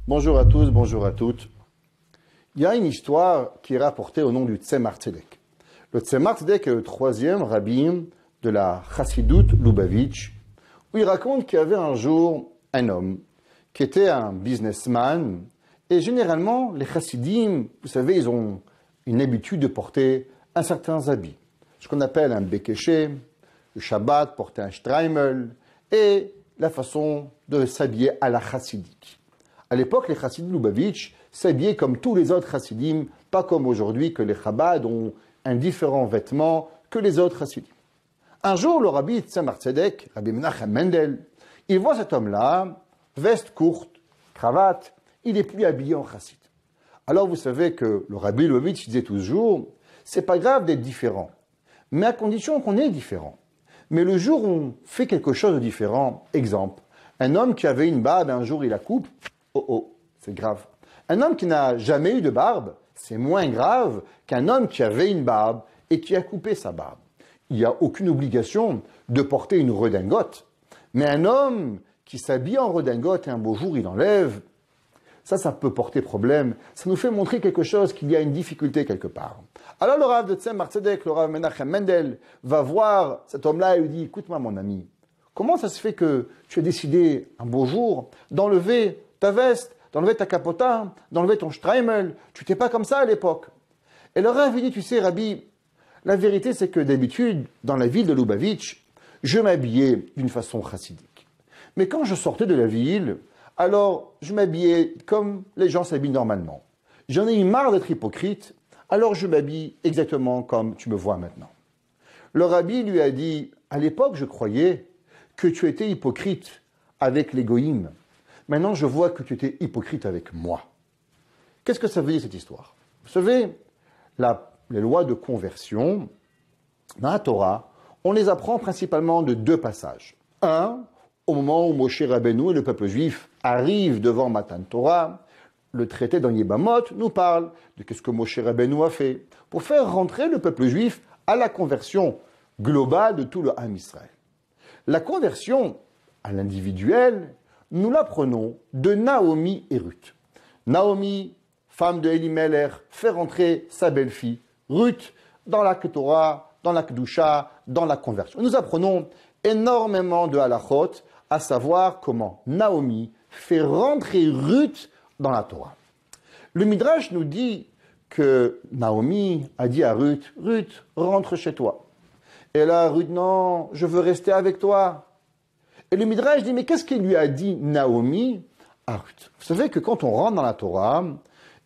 Bonjour à tous, bonjour à toutes. Il y a une histoire qui est rapportée au nom du Tzemar Tzedek. Le Tzemar Tzedek est le troisième rabbi de la Chassidoute Lubavitch, où il raconte qu'il y avait un jour un homme qui était un businessman, et généralement, les chassidim, vous savez, ils ont une habitude de porter un certain habit, ce qu'on appelle un bekeché, le Shabbat, porter un streimel, et la façon de s'habiller à la chassidique. À l'époque, les chassidim Lubavitch s'habillaient comme tous les autres chassidim, pas comme aujourd'hui que les Chabad ont un différent vêtement que les autres chassidim. Un jour, le rabbi Tzemar Tzedek, Rabbi Menachem Mendel, il voit cet homme-là, veste courte, cravate, il n'est plus habillé en chassid. Alors vous savez que le rabbi Lubavitch disait toujours, c'est pas grave d'être différent, mais à condition qu'on est différent. Mais le jour où on fait quelque chose de différent, exemple, un homme qui avait une barbe, un jour il la coupe, oh, c'est grave. Un homme qui n'a jamais eu de barbe, c'est moins grave qu'un homme qui avait une barbe et qui a coupé sa barbe. Il n'y a aucune obligation de porter une redingote. Mais un homme qui s'habille en redingote et un beau jour il enlève, ça peut porter problème. Ça nous fait montrer quelque chose, qu'il y a une difficulté quelque part. Alors le Rav de Tzemar Tzedek, le Rav Menachem Mendel, va voir cet homme-là et lui dit, écoute-moi mon ami, comment ça se fait que tu as décidé un beau jour d'enlever ta veste, d'enlever ta capota, d'enlever ton streimel? Tu n'étais pas comme ça à l'époque. Et le Rav lui dit, tu sais Rabbi, la vérité c'est que d'habitude, dans la ville de Lubavitch, je m'habillais d'une façon chassidique. Mais quand je sortais de la ville, alors je m'habillais comme les gens s'habillent normalement. J'en ai eu marre d'être hypocrite, alors je m'habille exactement comme tu me vois maintenant. Le Rabbi lui a dit, à l'époque je croyais que tu étais hypocrite avec les goïms. Maintenant je vois que tu étais hypocrite avec moi. Qu'est-ce que ça veut dire cette histoire? Vous savez, les lois de conversion, dans la Torah, on les apprend principalement de deux passages. Un, au moment où Moshe Rabbeinu et le peuple juif arrivent devant Matan Torah, le traité dans Yebamot nous parle de ce que Moshe Rabbeinu a fait pour faire rentrer le peuple juif à la conversion globale de tout le Ham Israël. La conversion à l'individuel, nous l'apprenons de Naomi et Ruth. Naomi, femme de Elimelech, fait rentrer sa belle-fille, Ruth, dans la Torah, dans la Kedusha, dans la conversion. Nous apprenons énormément de halachot, à savoir comment Naomi fait rentrer Ruth dans la Torah. Le Midrash nous dit que Naomi a dit à Ruth, Ruth, rentre chez toi. Et là, Ruth, non, je veux rester avec toi. Et le Midrash dit, mais qu'est-ce qu'il lui a dit Naomi à Ruth? Vous savez que quand on rentre dans la Torah,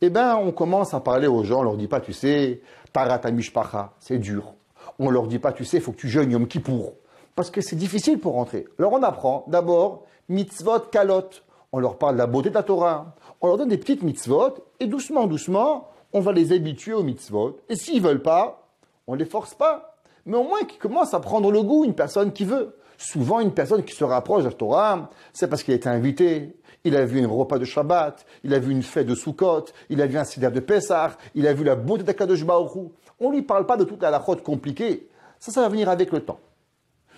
eh ben, on commence à parler aux gens, on leur dit pas, tu sais, Tarat Mishpacha, c'est dur. On leur dit pas, tu sais, il faut que tu jeûnes Yom Kippour. Parce que c'est difficile pour rentrer. Alors on apprend d'abord mitzvot kalot. On leur parle de la beauté de la Torah. On leur donne des petites mitzvot et doucement, doucement, on va les habituer aux mitzvot. Et s'ils veulent pas, on les force pas. Mais au moins qu'ils commencent à prendre le goût, une personne qui veut. Souvent, une personne qui se rapproche de la Torah, c'est parce qu'il a été invité. Il a vu un repas de Shabbat, il a vu une fête de Sukkot, il a vu un sidér de Pessah, il a vu la beauté d'Akadosh Baruch Hu. On lui parle pas de toute la halachot compliquée. Ça va venir avec le temps.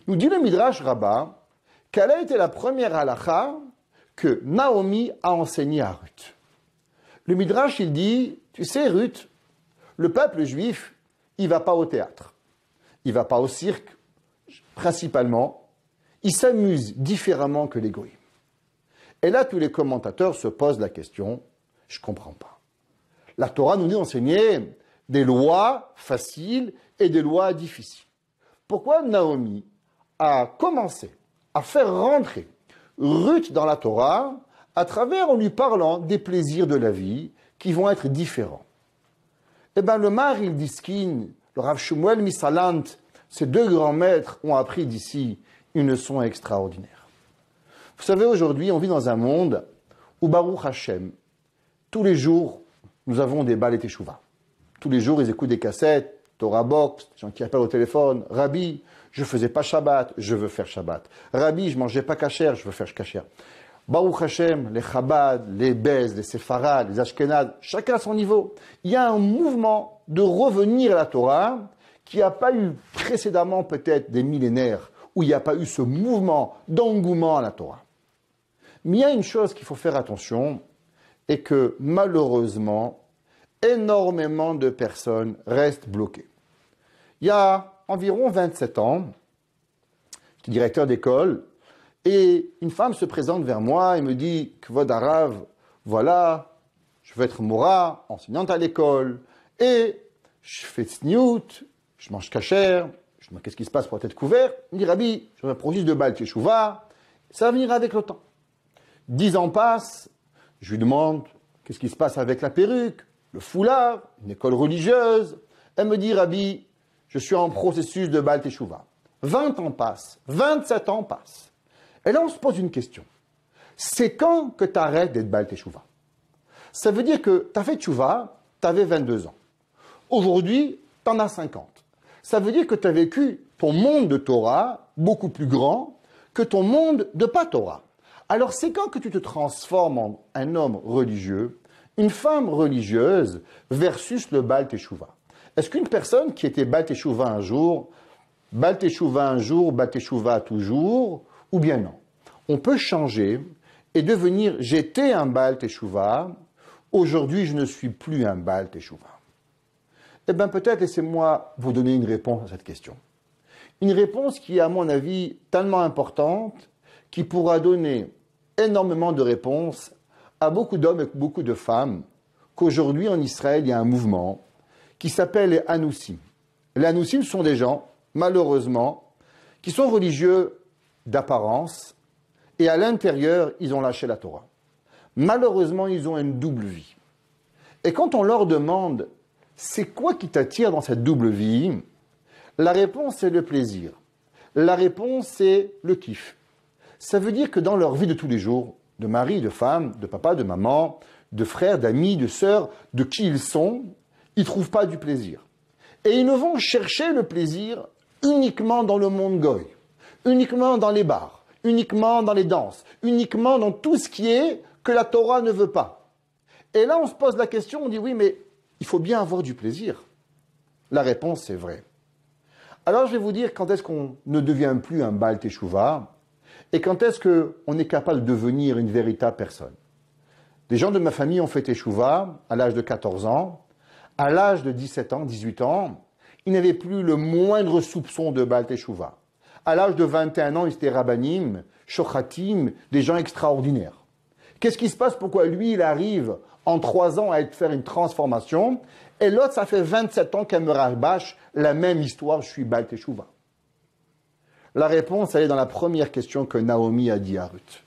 Nous dit le Midrash Rabbah, quelle a été la première halakha que Naomi a enseignée à Ruth. Le Midrash, il dit, tu sais Ruth, le peuple juif, il va pas au théâtre, il va pas au cirque, principalement, il s'amuse différemment que les goïms. Et là, tous les commentateurs se posent la question, je comprends pas. La Torah nous dit d'enseigner des lois faciles et des lois difficiles. Pourquoi Naomi a commencé à faire rentrer Ruth dans la Torah à travers en lui parlant des plaisirs de la vie qui vont être différents? Eh bien, le Maharil Diskin, le Rav Shmuel Misalant, ces deux grands maîtres ont appris d'ici une leçon extraordinaire. Vous savez, aujourd'hui, on vit dans un monde où Baruch Hashem, tous les jours, nous avons des balles et teshuva. Tous les jours, ils écoutent des cassettes, Torah Box, des gens qui appellent au téléphone, Rabbi, je faisais pas Shabbat, je veux faire Shabbat. Rabbi, je mangeais pas kasher, je veux faire kasher. Baruch Hashem, les Chabad, les Bez, les Sepharad, les Ashkenaz, chacun à son niveau. Il y a un mouvement de revenir à la Torah qui n'a pas eu précédemment peut-être des millénaires, où il n'y a pas eu ce mouvement d'engouement à la Torah. Mais il y a une chose qu'il faut faire attention, est que malheureusement, énormément de personnes restent bloquées. Il y a environ 27 ans, je suis directeur d'école, et une femme se présente vers moi et me dit « Kvod Harav, voilà, je veux être Mora, enseignante à l'école, et je fais tsniout, je mange kasher, je me dis qu'est-ce qui se passe pour être couvert ?» Il me dit « Rabbi, je fais un processus de Baal Teshuva, ça va venir avec le temps. » 10 ans passent, je lui demande qu'est-ce qui se passe avec la perruque, le foulard, une école religieuse. Elle me dit « Rabbi, je suis en processus de Baal Teshuva. » 20 ans passent, 27 ans passent. Et là, on se pose une question. C'est quand que tu arrêtes d'être Baal Teshuva? Ça veut dire que tu as fait Teshuva, tu avais 22 ans. Aujourd'hui, tu en as 50. Ça veut dire que tu as vécu ton monde de Torah beaucoup plus grand que ton monde de pas Torah. Alors, c'est quand que tu te transformes en un homme religieux, une femme religieuse versus le Baal Teshuva? Est-ce qu'une personne qui était Baal Teshuva un jour, Baal Teshuva toujours, ou bien non? On peut changer et devenir « j'étais un Baal Teshuva, aujourd'hui je ne suis plus un Baal Teshuva ». Eh bien peut-être laissez-moi vous donner une réponse à cette question. Une réponse qui est à mon avis tellement importante, qui pourra donner énormément de réponses à beaucoup d'hommes et beaucoup de femmes, qu'aujourd'hui en Israël il y a un mouvement qui s'appelle les Anousim. Les Anousim sont des gens, malheureusement, qui sont religieux d'apparence, et à l'intérieur, ils ont lâché la Torah. Malheureusement, ils ont une double vie. Et quand on leur demande, c'est quoi qui t'attire dans cette double vie? La réponse, c'est le plaisir. La réponse, c'est le kiff. Ça veut dire que dans leur vie de tous les jours, de mari, de femme, de papa, de maman, de frères, d'amis, de sœurs, de qui ils sont, ils ne trouvent pas du plaisir. Et ils ne vont chercher le plaisir uniquement dans le monde goy, uniquement dans les bars, uniquement dans les danses, uniquement dans tout ce qui est que la Torah ne veut pas. Et là, on se pose la question, on dit oui, mais il faut bien avoir du plaisir. La réponse, c'est vrai. Alors, je vais vous dire quand est-ce qu'on ne devient plus un Baal Teshuva et quand est-ce qu'on est capable de devenir une véritable personne. Des gens de ma famille ont fait Teshuva à l'âge de 14 ans. À l'âge de 17 ans, 18 ans, ils n'avaient plus le moindre soupçon de Baal Teshuva. À l'âge de 21 ans, ils étaient rabbanim, shochatim, des gens extraordinaires. Qu'est-ce qui se passe? Pourquoi lui, il arrive en 3 ans à faire une transformation, et l'autre, ça fait 27 ans qu'elle me rabâche la même histoire, je suis Baal Teshuva. La réponse, elle est dans la première question que Naomi a dit à Ruth.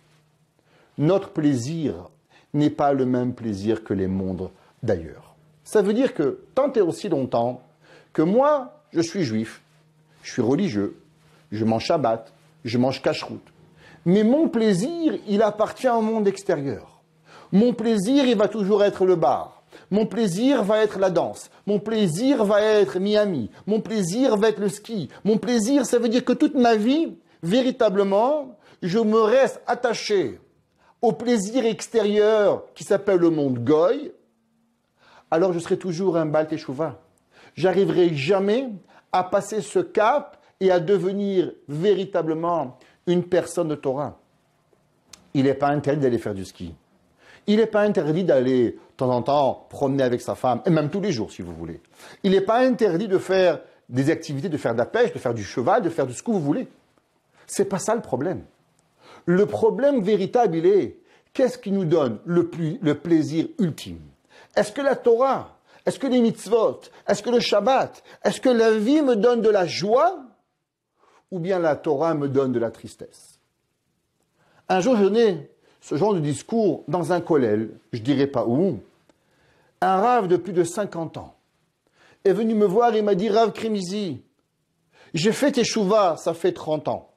Notre plaisir n'est pas le même plaisir que les mondes d'ailleurs. Ça veut dire que tant et aussi longtemps que moi, je suis juif, je suis religieux, je mange Shabbat, je mange Kashrut. Mais mon plaisir, il appartient au monde extérieur. Mon plaisir, il va toujours être le bar. Mon plaisir va être la danse. Mon plaisir va être Miami. Mon plaisir va être le ski. Mon plaisir, ça veut dire que toute ma vie, véritablement, je me reste attaché au plaisir extérieur qui s'appelle le monde goy. Alors je serai toujours un Baal Teshuva. J'arriverai jamais à passer ce cap et à devenir véritablement une personne de Torah. Il n'est pas interdit d'aller faire du ski. Il n'est pas interdit d'aller, de temps en temps, promener avec sa femme, et même tous les jours, si vous voulez. Il n'est pas interdit de faire des activités, de faire de la pêche, de faire du cheval, de faire de ce que vous voulez. C'est pas ça le problème. Le problème véritable, il est, qu'est-ce qui nous donne le plaisir ultime? Est-ce que la Torah, est-ce que les mitzvot, est-ce que le Shabbat, est-ce que la vie me donne de la joie? Ou bien la Torah me donne de la tristesse? Un jour, je donnais ce genre de discours dans un kollel, je ne dirais pas où. Un Rav de plus de 50 ans est venu me voir et m'a dit « Rav Krimizi, j'ai fait Teshuva, ça fait 30 ans.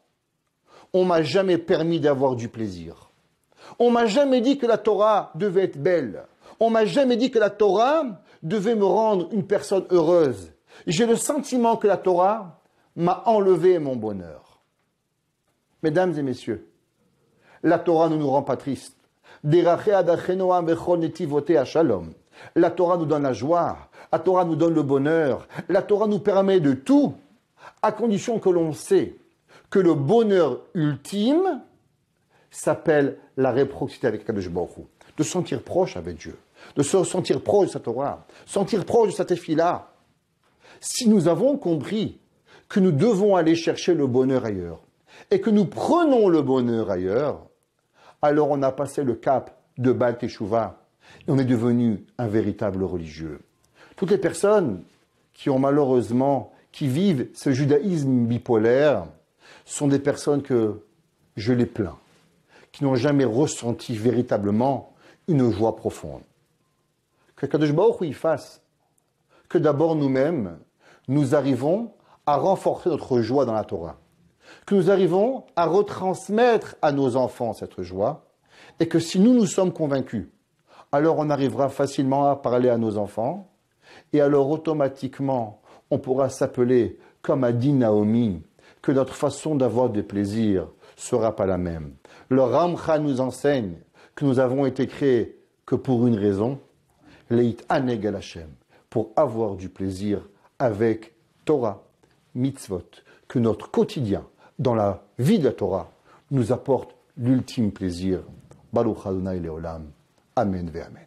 On m'a jamais permis d'avoir du plaisir. On m'a jamais dit que la Torah devait être belle. On m'a jamais dit que la Torah devait me rendre une personne heureuse. J'ai le sentiment que la Torah m'a enlevé mon bonheur. » Mesdames et messieurs, la Torah ne nous rend pas tristes. La Torah nous donne la joie. La Torah nous donne le bonheur. La Torah nous permet de tout, à condition que l'on sait que le bonheur ultime, s'appelle la réciprocité avec Kadosh Baruch Hu. De se sentir proche avec Dieu, de se sentir proche de sa Torah, sentir proche de sa tefila. Si nous avons compris que nous devons aller chercher le bonheur ailleurs, et que nous prenons le bonheur ailleurs, alors on a passé le cap de Baal Teshuvah, et on est devenu un véritable religieux. Toutes les personnes qui vivent ce judaïsme bipolaire, sont des personnes que je les plains, qui n'ont jamais ressenti véritablement une joie profonde. Que Kadosh Baruch Hu y fasse, que d'abord nous-mêmes, nous arrivons à renforcer notre joie dans la Torah, que nous arrivons à retransmettre à nos enfants cette joie, et que si nous sommes convaincus, alors on arrivera facilement à parler à nos enfants, et alors automatiquement, on pourra s'appeler, comme a dit Naomi, que notre façon d'avoir des plaisirs sera pas la même. Le Ramcha nous enseigne que nous avons été créés que pour une raison, Leit Aneg el Hashem, pour avoir du plaisir avec Torah, mitzvot, que notre quotidien, dans la vie de la Torah, nous apporte l'ultime plaisir. Baruch Adonai Leolam. Amen ve Amen.